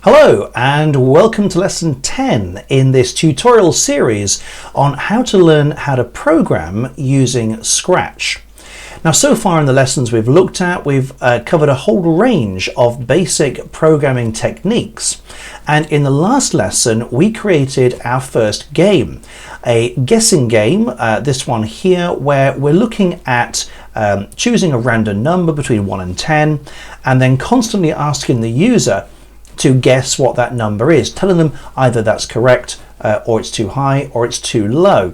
Hello and welcome to lesson 10 in this tutorial series on how to learn how to program using Scratch. Now, so far in the lessons we've looked at, we've covered a whole range of basic programming techniques. And in the last lesson, we created our first game, a guessing game, this one here, where we're looking at choosing a random number between 1 and 10, and then constantly asking the user to guess what that number is, telling them either that's correct or it's too high or it's too low.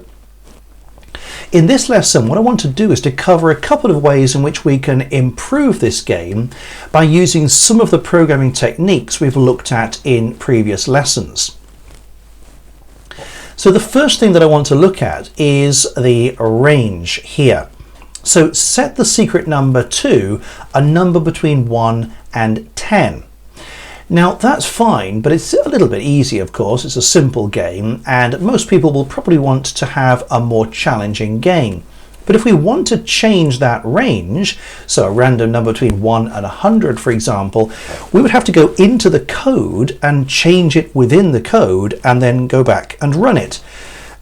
In this lesson, what I want to do is to cover a couple of ways in which we can improve this game by using some of the programming techniques we've looked at in previous lessons. So the first thing that I want to look at is the range here. So set the secret number to a number between 1 and 10. Now that's fine, but it's a little bit easy, of course. It's a simple game and most people will probably want to have a more challenging game. But if we want to change that range, so a random number between 1 and 100 for example, we would have to go into the code and change it within the code and then go back and run it.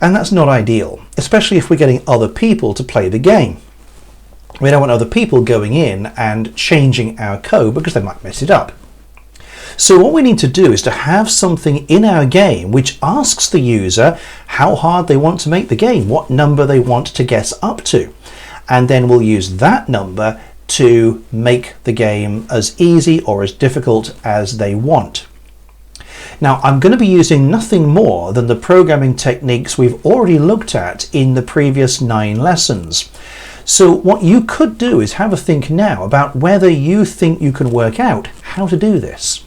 And that's not ideal, especially if we're getting other people to play the game. We don't want other people going in and changing our code because they might mess it up. So what we need to do is to have something in our game which asks the user how hard they want to make the game, what number they want to guess up to. And then we'll use that number to make the game as easy or as difficult as they want. Now I'm going to be using nothing more than the programming techniques we've already looked at in the previous 9 lessons. So what you could do is have a think now about whether you think you can work out how to do this.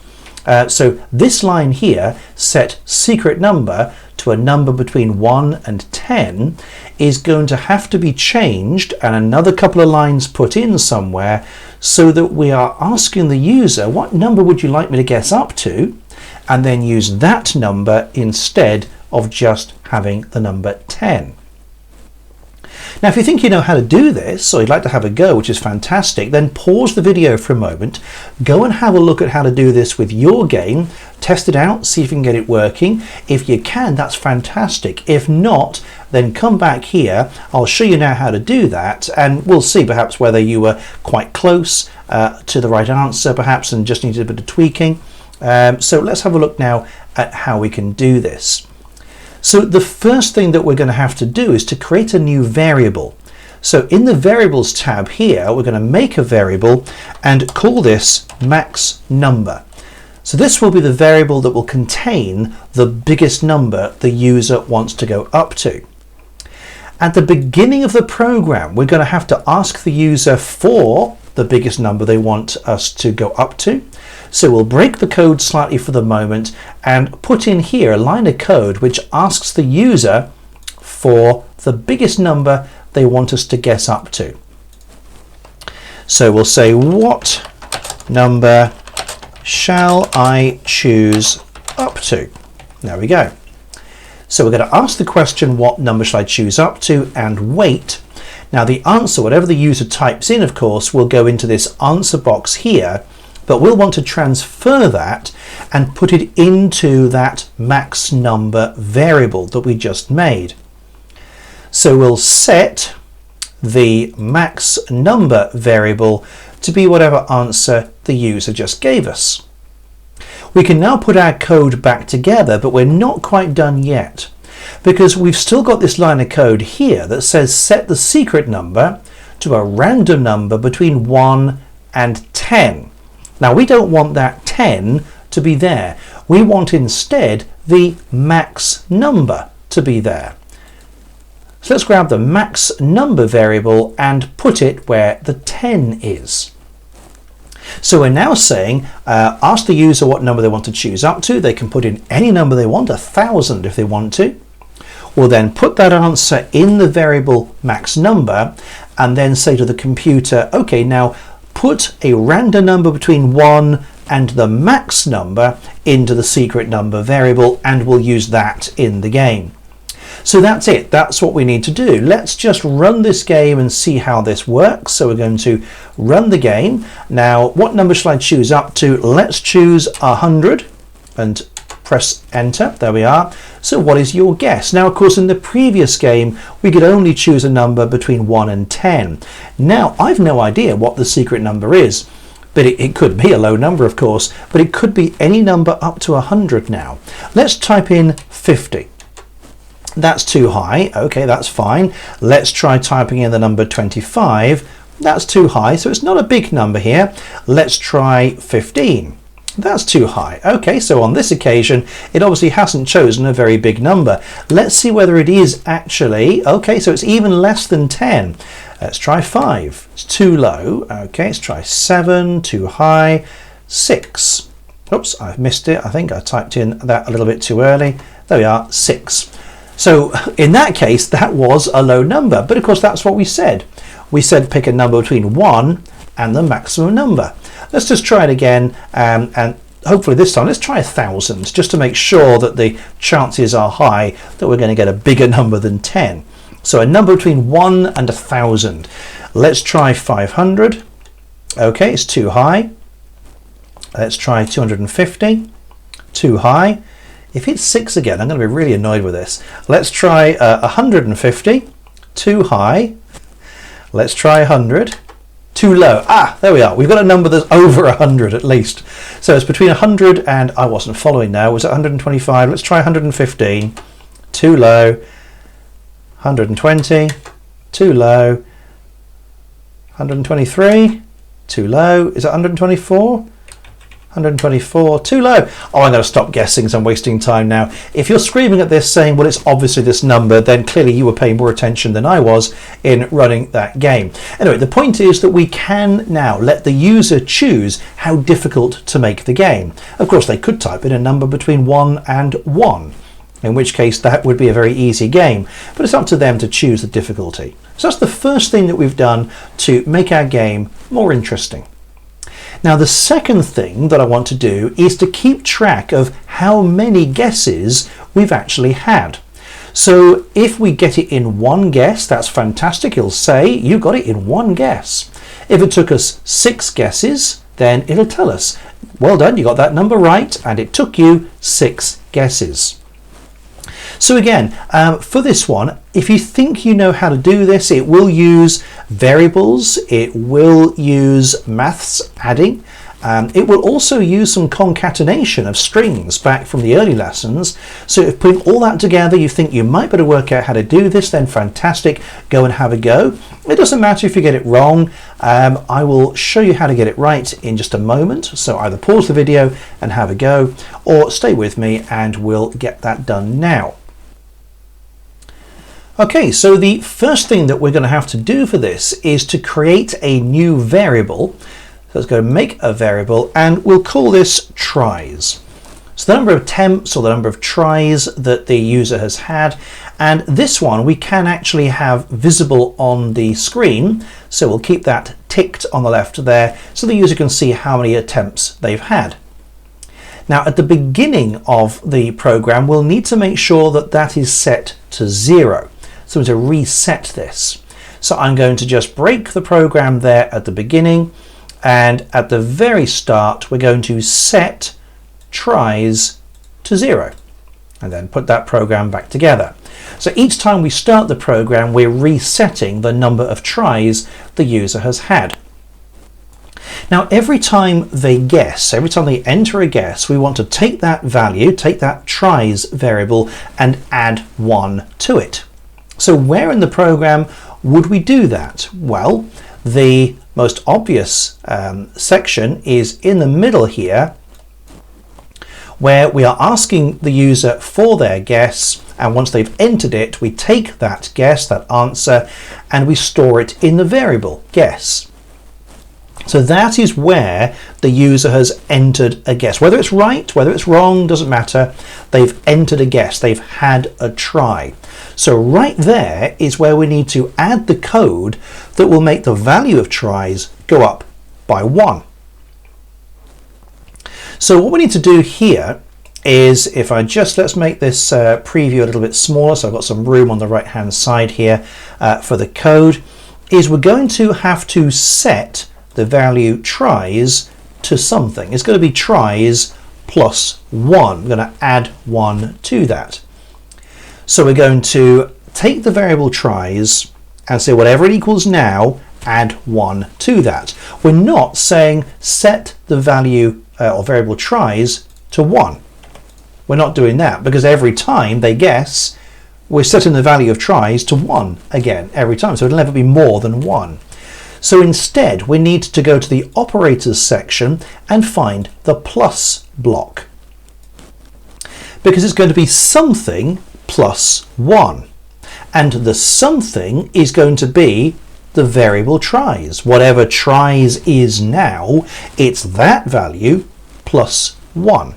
So this line here, set secret number to a number between 1 and 10, is going to have to be changed and another couple of lines put in somewhere so that we are asking the user, what number would you like me to guess up to? And then use that number instead of just having the number 10. Now if you think you know how to do this, or you'd like to have a go, which is fantastic, then pause the video for a moment, go and have a look at how to do this with your game, test it out, see if you can get it working. If you can, that's fantastic. If not, then come back here, I'll show you now how to do that, and we'll see perhaps whether you were quite close to the right answer perhaps and just needed a bit of tweaking. So let's have a look now at how we can do this. So the first thing that we're going to have to do is to create a new variable. So in the variables tab here, we're going to make a variable and call this max number. So this will be the variable that will contain the biggest number the user wants to go up to. At the beginning of the program, we're going to have to ask the user for the biggest number they want us to go up to. So we'll break the code slightly for the moment and put in here a line of code which asks the user for the biggest number they want us to guess up to. So we'll say, what number shall I choose up to? There we go. So we're going to ask the question, what number shall I choose up to, and wait. Now the answer, whatever the user types in, of course, will go into this answer box here, but we'll want to transfer that and put it into that max number variable that we just made. So we'll set the max number variable to be whatever answer the user just gave us. We can now put our code back together, but we're not quite done yet, because we've still got this line of code here that says set the secret number to a random number between 1 and 10. Now we don't want that 10 to be there. We want instead the max number to be there. So let's grab the max number variable and put it where the 10 is. So we're now saying, ask the user what number they want to choose up to. They can put in any number they want, 1,000 if they want to. We'll then put that answer in the variable max number and then say to the computer, okay, now put a random number between 1 and the max number into the secret number variable, and we'll use that in the game. So that's it. That's what we need to do. Let's just run this game and see how this works. So we're going to run the game. Now, what number shall I choose up to? Let's choose 100. and press enter. There we are. So what is your guess? Now, of course, in the previous game, we could only choose a number between 1 and 10. Now, I've no idea what the secret number is, but it could be a low number, of course, but it could be any number up to 100 now. Let's type in 50. That's too high. Okay, that's fine. Let's try typing in the number 25. That's too high, so it's not a big number here. Let's try 15. That's too high. Okay, so on this occasion, it obviously hasn't chosen a very big number. Let's see whether it is actually, okay, so it's even less than 10. Let's try 5. It's too low. Okay, let's try 7, too high. 6. Oops, I've missed it. I think I typed in that a little bit too early. There we are, 6. So in that case, that was a low number, but of course that's what we said. We said pick a number between 1 and the maximum number. Let's just try it again, and hopefully this time let's try 1,000, just to make sure that the chances are high that we're going to get a bigger number than 10. So a number between 1 and 1,000. Let's try 500. Okay, it's too high. Let's try 250. Too high. If it's 6 again, I'm going to be really annoyed with this. Let's try 150. Too high. Let's try 100. Too low. Ah, there we are. We've got a number that's over 100 at least. So it's between 100 and, I wasn't following now, was it 125? Let's try 115. Too low. 120. Too low. 123. Too low. Is it 124? 124, too low. Oh, I'm going to stop guessing because I'm wasting time now. If you're screaming at this saying, well, it's obviously this number, then clearly you were paying more attention than I was in running that game. Anyway, the point is that we can now let the user choose how difficult to make the game. Of course, they could type in a number between 1 and 1, in which case that would be a very easy game, but it's up to them to choose the difficulty. So that's the first thing that we've done to make our game more interesting. Now, the second thing that I want to do is to keep track of how many guesses we've actually had. So if we get it in one guess, that's fantastic. It'll say you got it in one guess. If it took us 6 guesses, then it'll tell us, well done, you got that number right, and it took you 6 guesses. So again, for this one, if you think you know how to do this, it will use variables, it will use maths adding, it will also use some concatenation of strings back from the early lessons. So if putting all that together you think you might better work out how to do this, then fantastic, go and have a go. It doesn't matter if you get it wrong, I will show you how to get it right in just a moment. So either pause the video and have a go, or stay with me and we'll get that done now. Okay, so the first thing that we're going to have to do for this is to create a new variable. So let's go make a variable and we'll call this tries. So the number of attempts or the number of tries that the user has had, and this one we can actually have visible on the screen. So we'll keep that ticked on the left there so the user can see how many attempts they've had. Now at the beginning of the program we'll need to make sure that that is set to 0. So to reset this. So I'm going to just break the program there at the beginning, and at the very start we're going to set tries to 0 and then put that program back together. So each time we start the program we're resetting the number of tries the user has had. Now every time they guess, every time they enter a guess, we want to take that value, take that tries variable and add 1 to it. So where in the program would we do that? Well, the most obvious section is in the middle here, where we are asking the user for their guess, and once they've entered it, we take that guess, that answer, and we store it in the variable guess. So that is where the user has entered a guess. Whether it's right, whether it's wrong, doesn't matter. They've entered a guess. They've had a try. So right there is where we need to add the code that will make the value of tries go up by 1. So what we need to do here is, if I just, let's make this preview a little bit smaller, so I've got some room on the right hand side here for the code, is we're going to have to set the value tries to something. It's going to be tries plus 1. We're going to add 1 to that. So we're going to take the variable tries and say whatever it equals now, add 1 to that. We're not saying set the value or variable tries to 1. We're not doing that, because every time they guess, we're setting the value of tries to 1 again every time, so it'll never be more than 1. So instead we need to go to the operators section and find the plus block, because it's going to be something plus 1, and the something is going to be the variable tries. Whatever tries is now, it's that value plus 1.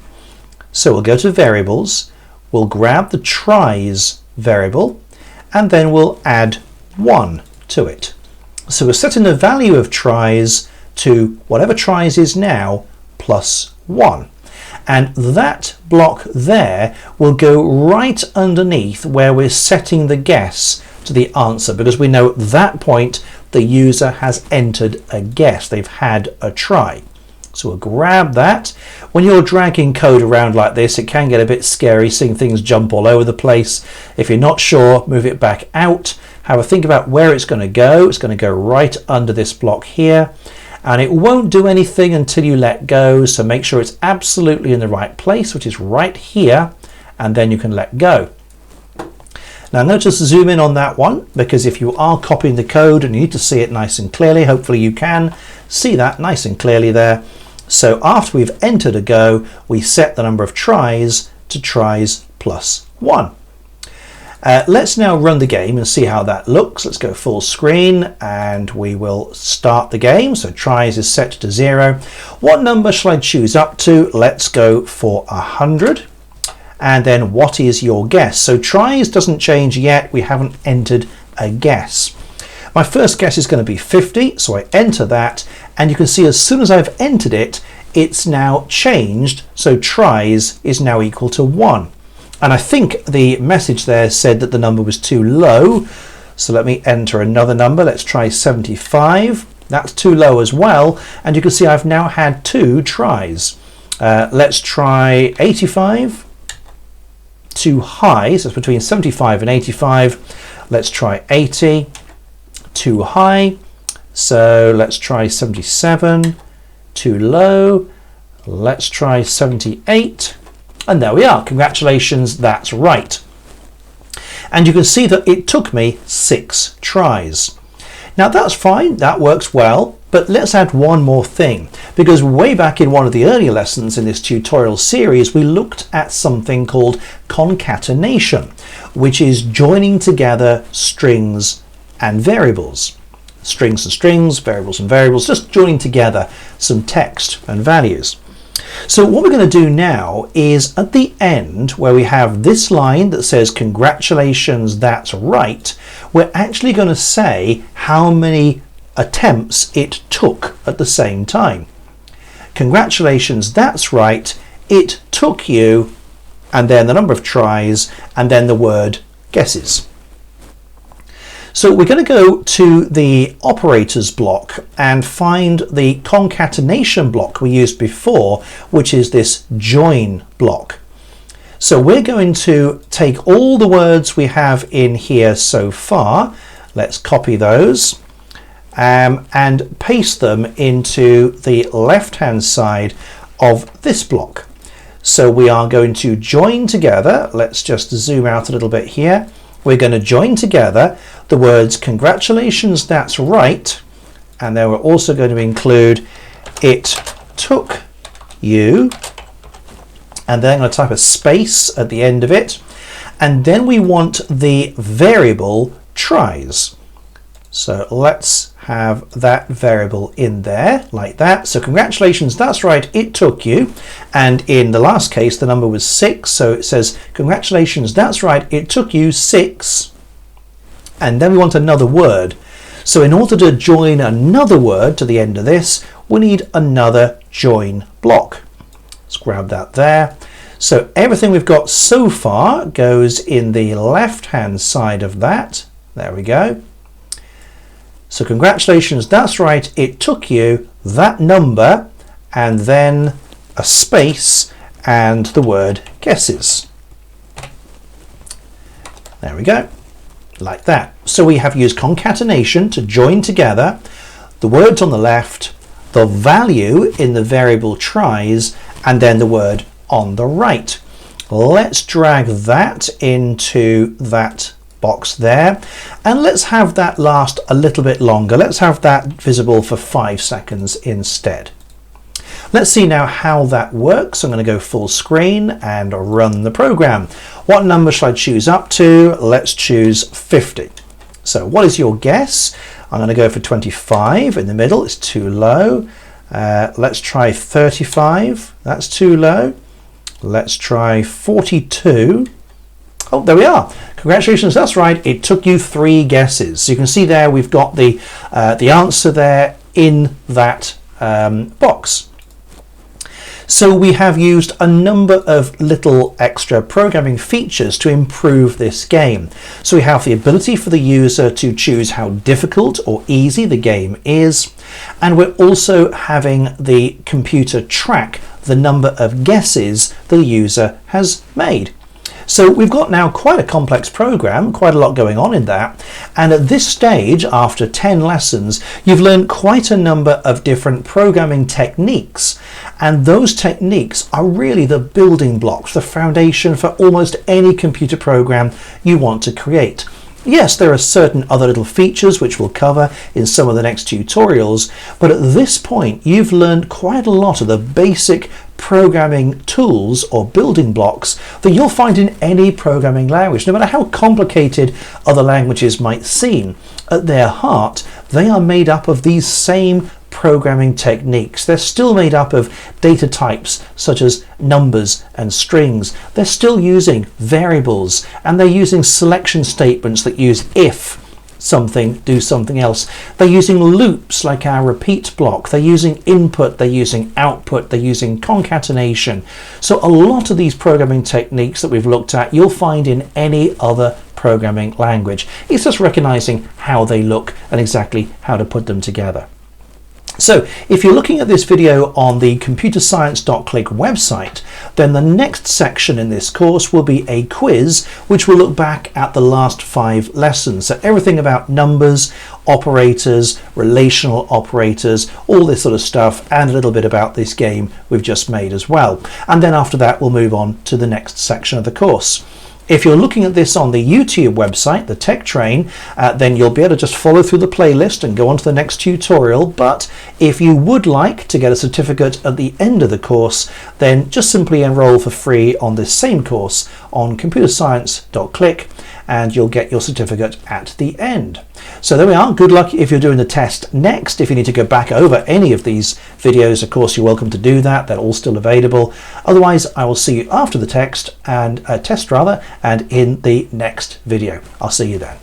So we'll go to variables, we'll grab the tries variable, and then we'll add 1 to it. So we're setting the value of tries to whatever tries is now plus 1. And that block there will go right underneath where we're setting the guess to the answer, because we know at that point the user has entered a guess, they've had a try. So we'll grab that. When you're dragging code around like this, it can get a bit scary, seeing things jump all over the place. If you're not sure, move it back out. Have a think about where it's going to go. It's going to go right under this block here, and it won't do anything until you let go. So make sure it's absolutely in the right place, which is right here, and then you can let go. Now notice zoom in on that one, because if you are copying the code and you need to see it nice and clearly, hopefully you can see that nice and clearly there. So after we've entered a go, we set the number of tries to tries plus 1. Let's now run the game and see how that looks. Let's go full screen and we will start the game. So tries is set to 0. What number shall I choose up to? Let's go for 100. And then what is your guess? So tries doesn't change yet. We haven't entered a guess. My first guess is going to be 50, so I enter that, and you can see as soon as I've entered it, it's now changed, so tries is now equal to 1. And I think the message there said that the number was too low, so let me enter another number. Let's try 75. That's too low as well, and you can see I've now had 2 tries. Let's try 85. Too high, so it's between 75 and 85. Let's try 80. Too high, so let's try 77. Too low, let's try 78, and there we are. Congratulations, that's right. And you can see that it took me 6 tries. Now that's fine, that works well, but let's add one more thing, because way back in one of the earlier lessons in this tutorial series we looked at something called concatenation, which is joining together strings and variables. Strings and strings, variables and variables, just joining together some text and values. So what we're going to do now is at the end where we have this line that says congratulations, that's right, we're actually going to say how many attempts it took at the same time. Congratulations, that's right, it took you, and then the number of tries, and then the word guesses. So we're going to go to the operators block and find the concatenation block we used before, which is this join block. So we're going to take all the words we have in here so far, let's copy those, and paste them into the left hand side of this block. So we are going to join together, let's just zoom out a little bit here. We're going to join together the words congratulations, that's right, and then we're also going to include it took you, and then I'm going to type a space at the end of it, and then we want the variable tries. So let's have that variable in there like that. So congratulations, that's right, it took you, and in the last case the number was 6, so it says congratulations, that's right, it took you 6, and then we want another word. So in order to join another word to the end of this, we need another join block. Let's grab that there. So everything we've got so far goes in the left hand side of that. There we go. So congratulations, that's right, it took you that number, and then a space, and the word guesses. There we go, like that. So we have used concatenation to join together the words on the left, the value in the variable tries, and then the word on the right. Let's drag that into that box there, and let's have that last a little bit longer. Let's have that visible for 5 seconds instead. Let's see now how that works. I'm going to go full screen and run the program. What number should I choose up to? Let's choose 50. So what is your guess? I'm going to go for 25 in the middle. It's too low. Let's try 35. That's too low. Let's try 42. Oh, there we are. Congratulations, that's right. It took you 3 guesses. So you can see there we've got the answer there in that box. So we have used a number of little extra programming features to improve this game. So we have the ability for the user to choose how difficult or easy the game is, and we're also having the computer track the number of guesses the user has made. So we've got now quite a complex program, quite a lot going on in that, and at this stage, after 10 lessons, you've learned quite a number of different programming techniques, and those techniques are really the building blocks, the foundation for almost any computer program you want to create. Yes, there are certain other little features which we'll cover in some of the next tutorials, but at this point you've learned quite a lot of the basic programming tools or building blocks that you'll find in any programming language, no matter how complicated other languages might seem. At their heart, they are made up of these same programming techniques. They're still made up of data types such as numbers and strings. They're still using variables, and they're using selection statements that use if something, do something else. They're using loops like our repeat block. They're using input, they're using output, they're using concatenation. So a lot of these programming techniques that we've looked at, you'll find in any other programming language. It's just recognizing how they look and exactly how to put them together. So if you're looking at this video on the computerscience.click website, then the next section in this course will be a quiz which will look back at the last 5 lessons. So everything about numbers, operators, relational operators, all this sort of stuff, and a little bit about this game we've just made as well. And then after that we'll move on to the next section of the course. If you're looking at this on the YouTube website, the Tech Train, then you'll be able to just follow through the playlist and go on to the next tutorial. But if you would like to get a certificate at the end of the course, then just simply enroll for free on this same course on computerscience.click, and you'll get your certificate at the end. So there we are. Good luck if you're doing the test next. If you need to go back over any of these videos, of course, you're welcome to do that. They're all still available. Otherwise, I will see you after the test and in the next video. I'll see you then.